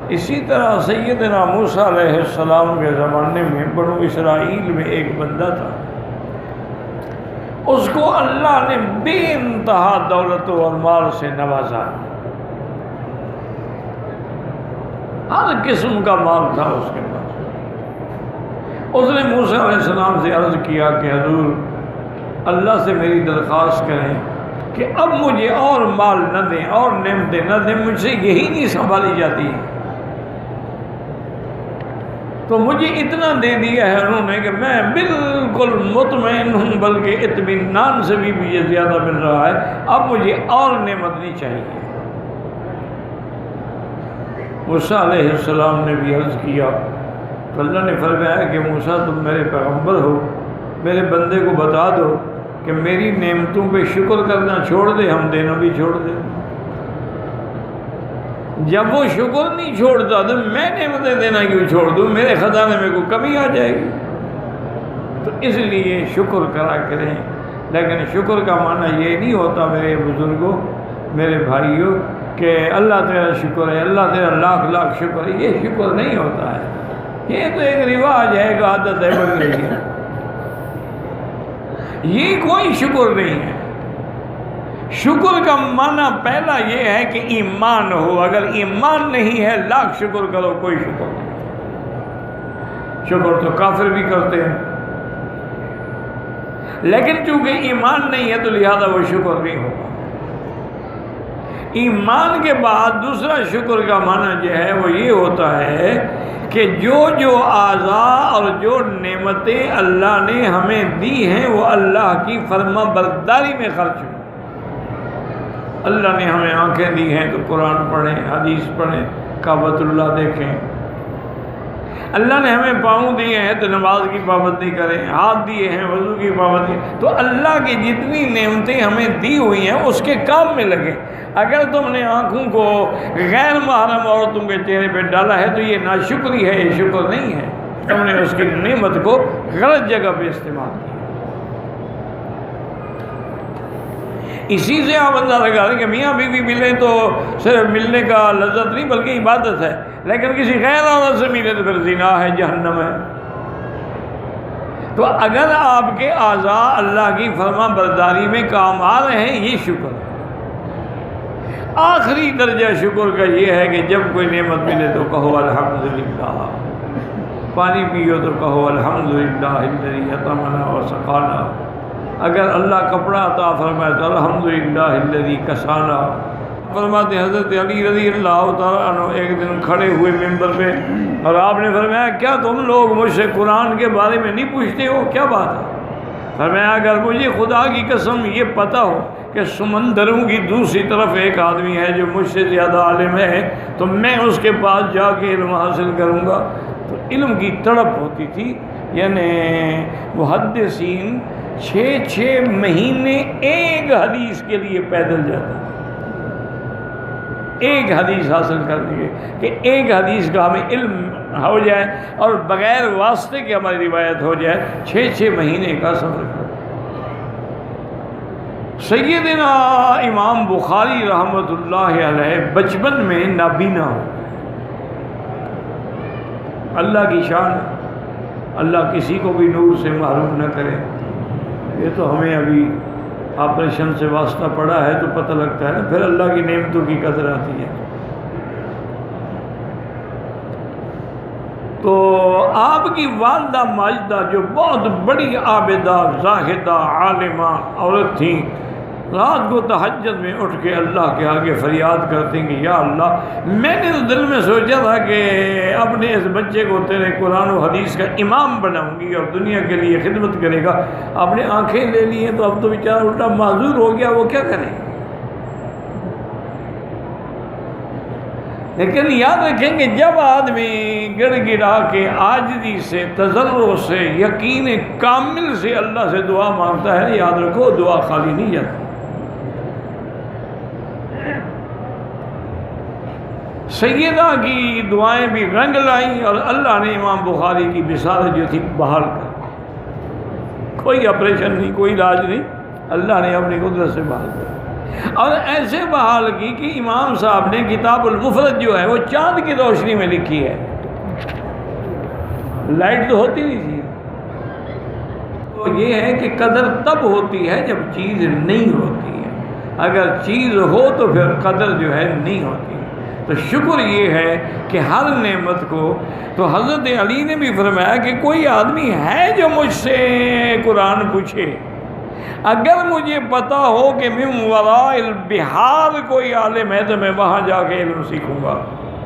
اسی طرح سیدنا موسیٰ علیہ السلام کے زمانے میں بنو اسرائیل میں ایک بندہ تھا، اس کو اللہ نے بے انتہا دولت و مال سے نوازا، ہر قسم کا مال تھا اس کے پاس۔ اس نے موسیٰ علیہ السلام سے عرض کیا کہ حضور اللہ سے میری درخواست کریں کہ اب مجھے اور مال نہ دیں اور نعمتیں نہ دیں، مجھ سے یہی نہیں سنبھالی جاتی، تو مجھے اتنا دے دیا ہے انہوں نے کہ میں بالکل مطمئن ہوں، بلکہ اطمینان سے بھی مجھے زیادہ مل رہا ہے، اب مجھے اور نعمت نہیں چاہیے۔ موسیٰ علیہ السلام نے بھی عرض کیا تو اللہ نے فرمایا کہ موسیٰ تم میرے پیغمبر ہو، میرے بندے کو بتا دو کہ میری نعمتوں پہ شکر کرنا چھوڑ دے، ہم دینا بھی چھوڑ دیں۔ جب وہ شکر نہیں چھوڑتا تو میں نعمتیں دینا کیوں چھوڑ دوں، میرے خزانے میں کوئی کمی آ جائے گی؟ تو اس لیے شکر کرا کریں، لیکن شکر کا معنی یہ نہیں ہوتا میرے بزرگوں، میرے بھائیوں، کہ اللہ تیرا شکر ہے، اللہ تیرا لاکھ لاکھ شکر ہے، یہ شکر نہیں ہوتا ہے، یہ تو ایک رواج ہے، ایک عادت ہے بن گئی ہے، یہ کوئی شکر نہیں ہے۔ شکر کا معنی پہلا یہ ہے کہ ایمان ہو، اگر ایمان نہیں ہے لاکھ شکر کرو کوئی شکر نہیں۔ شکر تو کافر بھی کرتے ہیں، لیکن چونکہ ایمان نہیں ہے تو لہذا وہ شکر نہیں ہوگا۔ ایمان کے بعد دوسرا شکر کا معنی جو ہے وہ یہ ہوتا ہے کہ جو اعضاء اور جو نعمتیں اللہ نے ہمیں دی ہیں وہ اللہ کی فرما برداری میں خرچ ہوں۔ اللہ نے ہمیں آنکھیں دی ہیں تو قرآن پڑھیں، حدیث پڑھیں، کعبۃ اللہ دیکھیں۔ اللہ نے ہمیں پاؤں دیے ہیں تو نماز کی پابندی کریں، ہاتھ دیے ہیں وضو کی پابندی۔ تو اللہ کی جتنی نعمتیں ہمیں دی ہوئی ہیں اس کے کام میں لگیں۔ اگر تم نے آنکھوں کو غیر محرم عورتوں کے چہرے پہ ڈالا ہے تو یہ ناشکری ہے، یہ شکر نہیں ہے، تم نے اس کی نعمت کو غلط جگہ پہ استعمال کیا۔ اسی سے آپ اندازہ لگا رہے کہ میاں بیوی ملے تو صرف ملنے کا لذت نہیں بلکہ عبادت ہے، لیکن کسی غیر عورت سے ملے تو پھر زنا ہے، جہنم ہے۔ تو اگر آپ کے اعضاء اللہ کی فرما برداری میں کام آ رہے ہیں یہ شکر ہے۔ آخری درجہ شکر کا یہ ہے کہ جب کوئی نعمت ملے تو کہو الحمدللہ، پانی پیو تو کہو الحمدللہ الذی اطعمنا وسقانا، اگر اللہ کپڑا عطا فرمائے تو الحمدللہ الذی کسانا۔ فرماتے حضرت علی رضی اللہ تعالیٰ عنہ ایک دن کھڑے ہوئے ممبر پہ اور آپ نے فرمایا کیا تم لوگ مجھ سے قرآن کے بارے میں نہیں پوچھتے ہو، کیا بات ہے؟ فرمایا اگر مجھے خدا کی قسم یہ پتہ ہو کہ سمندروں کی دوسری طرف ایک آدمی ہے جو مجھ سے زیادہ عالم ہے تو میں اس کے پاس جا کے علم حاصل کروں گا۔ تو علم کی تڑپ ہوتی تھی، یعنی محدثین 6 مہینے ایک حدیث کے لیے پیدل جاتے ہیں، ایک حدیث حاصل کر لیے کہ ایک حدیث کا ہمیں علم ہو جائے اور بغیر واسطے کے ہماری روایت ہو جائے، 6 مہینے کا سفر کر۔ سیدنا امام بخاری رحمۃ اللہ علیہ بچپن میں نابینا ہو، اللہ کی شان، اللہ کسی کو بھی نور سے محروم نہ کرے۔ یہ تو ہمیں ابھی آپریشن سے واسطہ پڑا ہے تو پتہ لگتا ہے نا، پھر اللہ کی نعمتوں کی قدر آتی ہے۔ تو آپ کی والدہ ماجدہ جو بہت بڑی عابدہ، زاہدہ، عالمہ عورت تھیں، رات کو تہجد میں اٹھ کے اللہ کے آگے فریاد کرتے ہیں کہ یا اللہ میں نے تو دل میں سوچا تھا کہ اپنے اس بچے کو تیرے قرآن و حدیث کا امام بناؤں گی اور دنیا کے لیے خدمت کرے گا، آپ نے آنکھیں لے لی ہیں تو اب تو بیچارہ الٹا معذور ہو گیا، وہ کیا کرے؟ لیکن یاد رکھیں کہ جب آدمی گڑ گڑا کے عاجزی سے، تضرع سے، یقین کامل سے اللہ سے دعا مانگتا ہے، یاد رکھو دعا خالی نہیں جاتی۔ سیدہ کی دعائیں بھی رنگ لائیں اور اللہ نے امام بخاری کی بصارت جو تھی بحال کر، کوئی آپریشن نہیں، کوئی علاج نہیں، اللہ نے اپنی قدرت سے بحال کر۔ اور ایسے بحال کی کہ امام صاحب نے کتاب المفرد جو ہے وہ چاند کی روشنی میں لکھی ہے، لائٹ تو ہوتی نہیں تھی۔ تو یہ ہے کہ قدر تب ہوتی ہے جب چیز نہیں ہوتی ہے، اگر چیز ہو تو پھر قدر جو ہے نہیں ہوتی۔ تو شکر یہ ہے کہ ہر نعمت کو، تو حضرت علی نے بھی فرمایا کہ کوئی آدمی ہے جو مجھ سے قرآن پوچھے، اگر مجھے پتا ہو کہ من وراء البحار کوئی عالم ہے تو میں وہاں جا کے علم سیکھوں گا۔